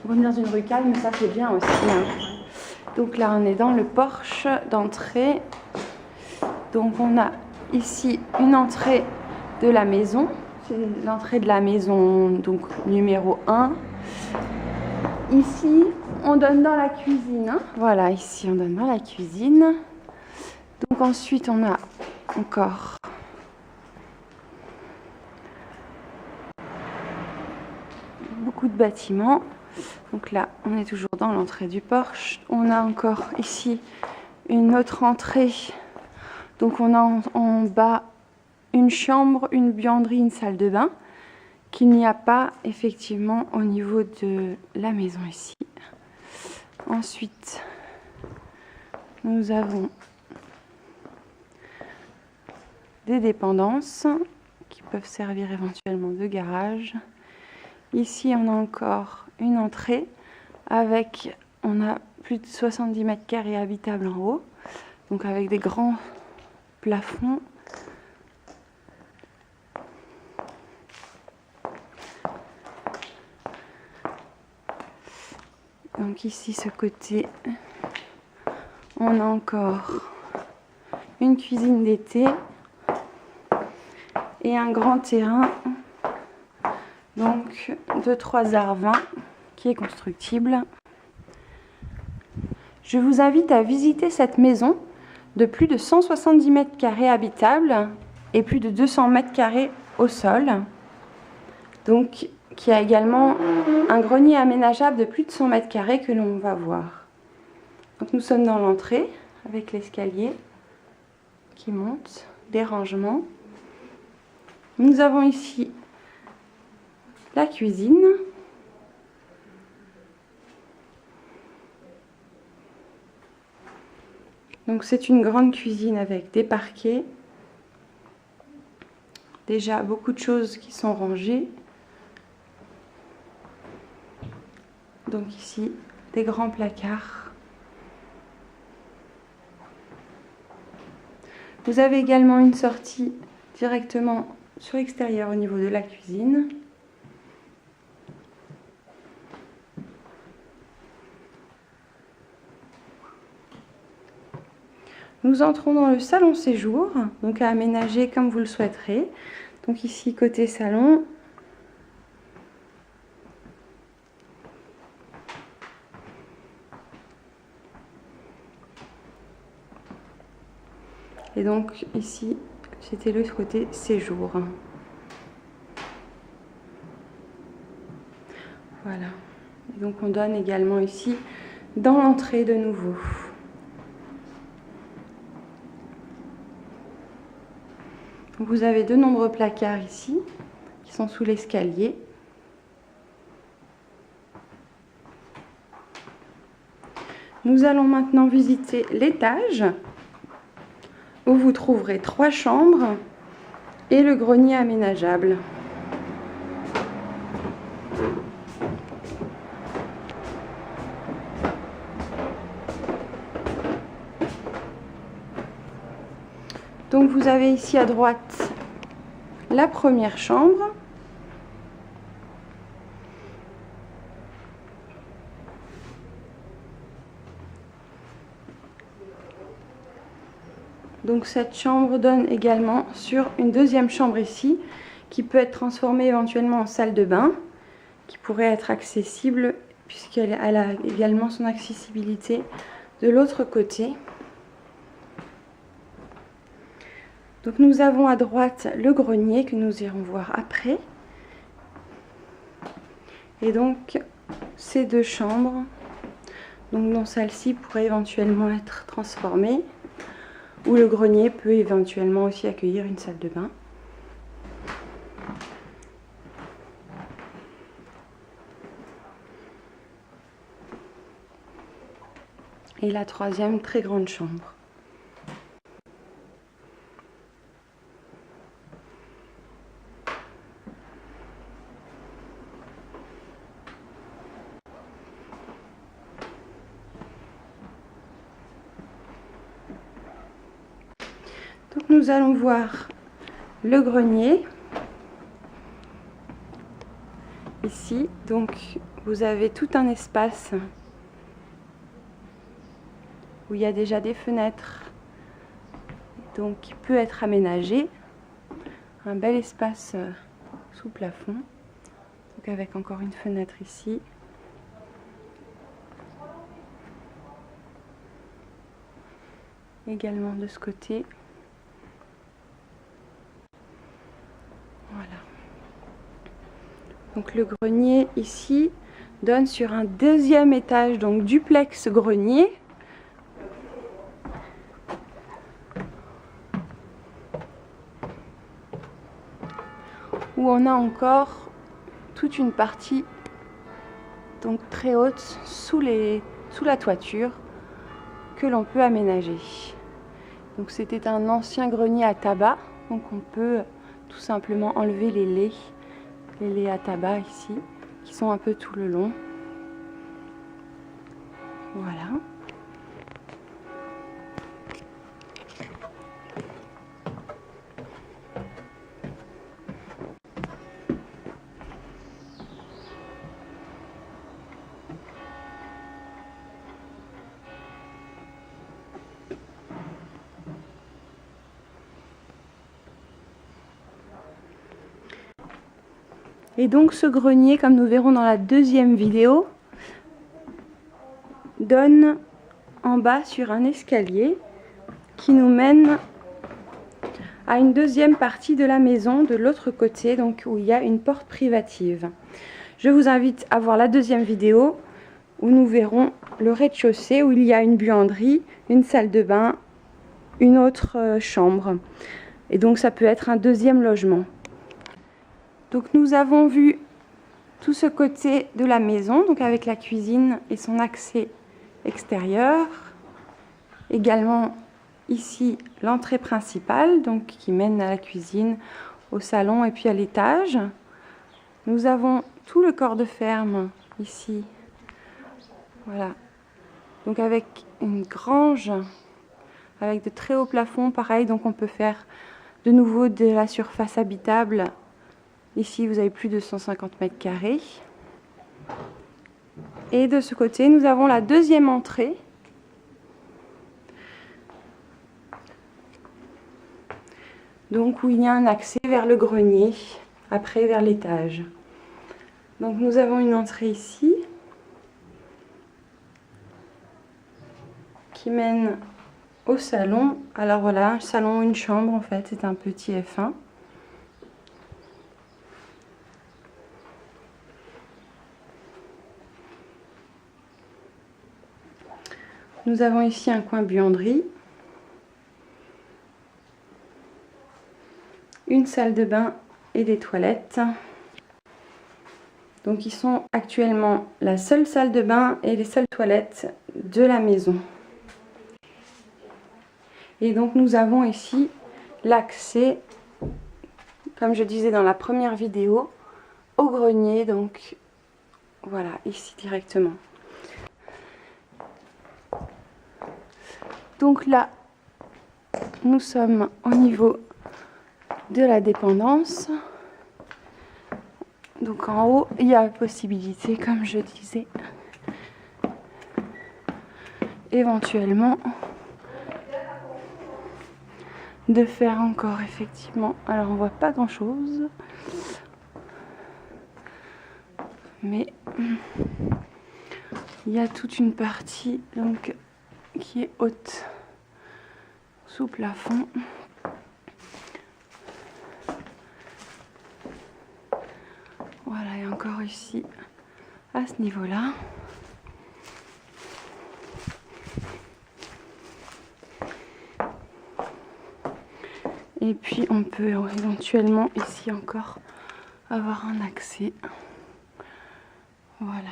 On est dans une rue calme, ça c'est bien aussi. Hein. Donc là, on est dans le porche d'entrée. Donc on a ici une entrée de la maison. C'est l'entrée de la maison donc numéro 1. Ici, on donne dans la cuisine. Hein. Voilà, ici on donne dans la cuisine. Donc ensuite, on a encore beaucoup de bâtiments. Donc là, on est toujours dans l'entrée du porche. On a encore ici une autre entrée. Donc on a en bas une chambre, une buanderie, une salle de bain qu'il n'y a pas effectivement au niveau de la maison ici. Ensuite, nous avons des dépendances qui peuvent servir éventuellement de garage. Ici, on a encore une entrée avec, on a plus de 70 mètres carrés habitables en haut, donc avec des grands plafonds. Donc ici, ce côté, on a encore une cuisine d'été et un grand terrain, donc de 3 ar 20 qui est constructible. Je vous invite à visiter cette maison de plus de 170 mètres carrés habitables et plus de 200 mètres carrés au sol. Donc, qui a également un grenier aménageable de plus de 100 mètres carrés que l'on va voir. Donc nous sommes dans l'entrée avec l'escalier qui monte, des rangements. Nous avons ici la cuisine. Donc c'est une grande cuisine avec des parquets. Déjà beaucoup de choses qui sont rangées. Donc ici, des grands placards. Vous avez également une sortie directement sur l'extérieur au niveau de la cuisine. Nous entrons dans le salon séjour, donc à aménager comme vous le souhaiterez. Donc ici, côté salon. Et donc ici, c'était le côté séjour. Voilà. Et donc on donne également ici dans l'entrée de nouveau. Vous avez de nombreux placards ici qui sont sous l'escalier. Nous allons maintenant visiter l'étage où vous trouverez 3 chambres et le grenier aménageable. Donc vous avez ici à droite la première chambre. Donc cette chambre donne également sur une deuxième chambre ici, qui peut être transformée éventuellement en salle de bain, qui pourrait être accessible, puisqu'elle a également son accessibilité de l'autre côté. Donc nous avons à droite le grenier que nous irons voir après. Et donc ces 2 chambres, donc dont celle-ci pourrait éventuellement être transformée. Ou le grenier peut éventuellement aussi accueillir une salle de bain. Et la troisième très grande chambre. Donc nous allons voir le grenier. ici. Donc vous avez tout un espace où il y a déjà des fenêtres, donc qui peut être aménagé. Un bel espace sous plafond, donc avec encore une fenêtre ici. Également de ce côté. Voilà. Donc le grenier ici donne sur un deuxième étage, donc duplex grenier. Où on a encore toute une partie donc très haute sous la toiture que l'on peut aménager. Donc c'était un ancien grenier à tabac, donc on peut tout simplement enlever les laits à tabac ici, qui sont un peu tout le long. Voilà. Et donc ce grenier, comme nous verrons dans la deuxième vidéo, donne en bas sur un escalier qui nous mène à une deuxième partie de la maison de l'autre côté, donc où il y a une porte privative. Je vous invite à voir la deuxième vidéo où nous verrons le rez-de-chaussée où il y a une buanderie, une salle de bain, une autre chambre. Et donc ça peut être un deuxième logement. Donc nous avons vu tout ce côté de la maison, donc avec la cuisine et son accès extérieur. Également ici l'entrée principale, donc qui mène à la cuisine, au salon et puis à l'étage. Nous avons tout le corps de ferme ici. Voilà. Donc avec une grange, avec de très hauts plafonds, pareil, donc on peut faire de nouveau de la surface habitable. Ici, vous avez plus de 150 mètres carrés. Et de ce côté, nous avons la deuxième entrée. Donc, où il y a un accès vers le grenier, après vers l'étage. Donc, nous avons une entrée ici, qui mène au salon. Alors voilà, un salon ou une chambre, en fait, c'est un petit F1. Nous avons ici un coin buanderie, une salle de bain et des toilettes. Donc ils sont actuellement la seule salle de bain et les seules toilettes de la maison. Et donc nous avons ici l'accès, comme je disais dans la première vidéo, au grenier. Donc voilà, ici directement. Donc là, nous sommes au niveau de la dépendance. Donc en haut, il y a la possibilité, comme je disais, éventuellement de faire encore effectivement. Alors on voit pas grand chose, mais il y a toute une partie donc qui est haute sous plafond. Voilà, et encore ici à ce niveau-là. Et puis on peut éventuellement ici encore avoir un accès. Voilà.